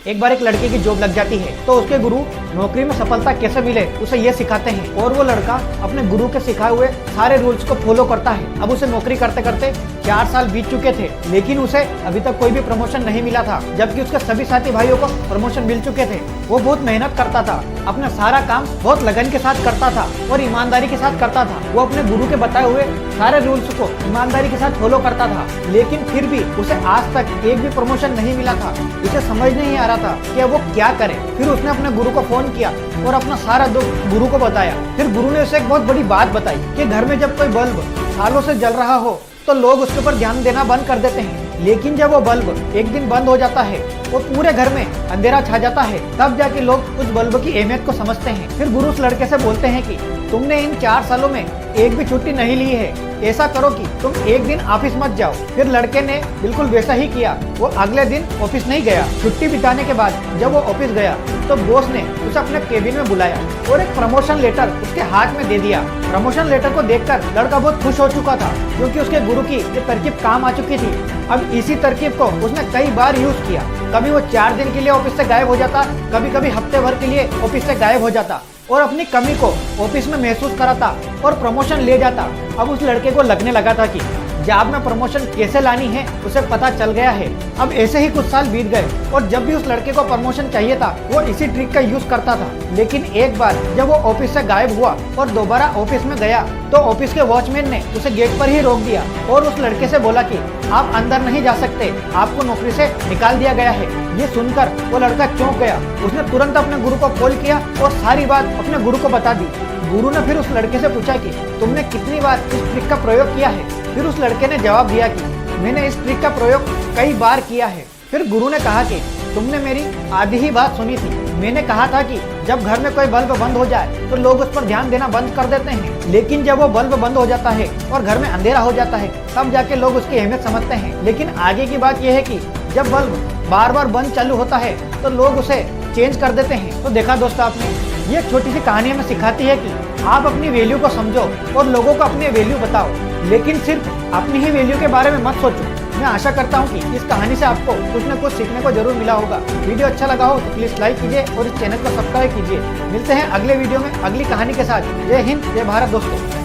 एक बार एक लड़के की जॉब लग जाती है तो उसके गुरु नौकरी में सफलता कैसे मिले उसे ये सिखाते हैं और वो लड़का अपने गुरु के सिखाए हुए सारे रूल्स को फॉलो करता है। अब उसे नौकरी करते करते 4 साल बीत चुके थे, लेकिन उसे अभी तक कोई भी प्रमोशन नहीं मिला था, जबकि उसके सभी साथी भाइयों को प्रमोशन मिल चुके थे। वो बहुत मेहनत करता था, अपना सारा काम बहुत लगन के साथ करता था और ईमानदारी के साथ करता था। वो अपने गुरु के बताए हुए सारे रूल्स को ईमानदारी के साथ फॉलो करता था, लेकिन फिर भी उसे आज तक एक भी प्रमोशन नहीं मिला था। उसे समझ नहीं आ रहा था कि वो क्या करे। फिर उसने अपने गुरु को फोन किया और अपना सारा दुख गुरु को बताया। फिर गुरु ने उसे एक बहुत बड़ी बात बताई कि घर में जब कोई बल्ब सालों से जल रहा हो तो लोग उसके ऊपर ध्यान देना बंद कर देते हैं, लेकिन जब वो बल्ब एक दिन बंद हो जाता है और पूरे घर में अंधेरा छा जाता है, तब जाके लोग उस बल्ब की अहमियत को समझते हैं। फिर गुरु उस लड़के से बोलते हैं कि तुमने इन 4 सालों में एक भी छुट्टी नहीं ली है, ऐसा करो कि तुम एक दिन ऑफिस मत जाओ। फिर लड़के ने बिल्कुल वैसा ही किया। वो अगले दिन ऑफिस नहीं गया। छुट्टी बिताने के बाद जब वो ऑफिस गया तो बॉस ने उसे अपने केबिन में बुलाया और एक प्रमोशन लेटर उसके हाथ में दे दिया। प्रमोशन लेटर को देखकर लड़का बहुत खुश हो चुका था, क्योंकि उसके गुरु की ये तरकीब काम आ चुकी थी। अब इसी तरकीब को उसने कई बार यूज किया। कभी वो 4 दिन के लिए ऑफिस से गायब हो जाता, कभी कभी हफ्ते भर के लिए ऑफिस से गायब हो जाता और अपनी कमी को ऑफिस में महसूस कराता और प्रमोशन ले जाता। अब उस लड़के को लगने लगा था कि जॉब में प्रमोशन कैसे लानी है उसे पता चल गया है। अब ऐसे ही कुछ साल बीत गए और जब भी उस लड़के को प्रमोशन चाहिए था वो इसी ट्रिक का यूज करता था। लेकिन एक बार जब वो ऑफिस से गायब हुआ और दोबारा ऑफिस में गया तो ऑफिस के वॉचमैन ने उसे गेट पर ही रोक दिया और उस लड़के से बोला कि आप अंदर नहीं जा सकते, आपको नौकरी से निकाल दिया गया है। ये सुनकर वो लड़का चौंक गया। उसने तुरंत अपने गुरु को कॉल किया और सारी बात अपने गुरु को बता दी। गुरु ने फिर उस लड़के से पूछा कि तुमने कितनी बार इस ट्रिक का प्रयोग किया है। फिर उस लड़के ने जवाब दिया कि मैंने इस ट्रिक का प्रयोग कई बार किया है। फिर गुरु ने कहा कि तुमने मेरी आधी ही बात सुनी थी। मैंने कहा था कि जब घर में कोई बल्ब बंद हो जाए तो लोग उस पर ध्यान देना बंद कर देते हैं, लेकिन जब वो बल्ब बंद हो जाता है और घर में अंधेरा हो जाता है तब जाके लोग उसकी अहमियत समझते हैं। लेकिन आगे की बात यह है कि जब बल्ब बार बार बंद चालू होता है तो लोग उसे चेंज कर देते हैं। तो देखा दोस्तों आपने, ये छोटी सी कहानी हमें सिखाती है कि आप अपनी वैल्यू को समझो और लोगों को अपनी वैल्यू बताओ, लेकिन सिर्फ अपनी ही वैल्यू के बारे में मत सोचो। मैं आशा करता हूँ कि इस कहानी से आपको कुछ न कुछ सीखने को जरूर मिला होगा। वीडियो अच्छा लगा हो तो प्लीज़ लाइक कीजिए और इस चैनल को सब्सक्राइब कीजिए। मिलते हैं अगले वीडियो में अगली कहानी के साथ। जय हिंद, जय भारत दोस्तों।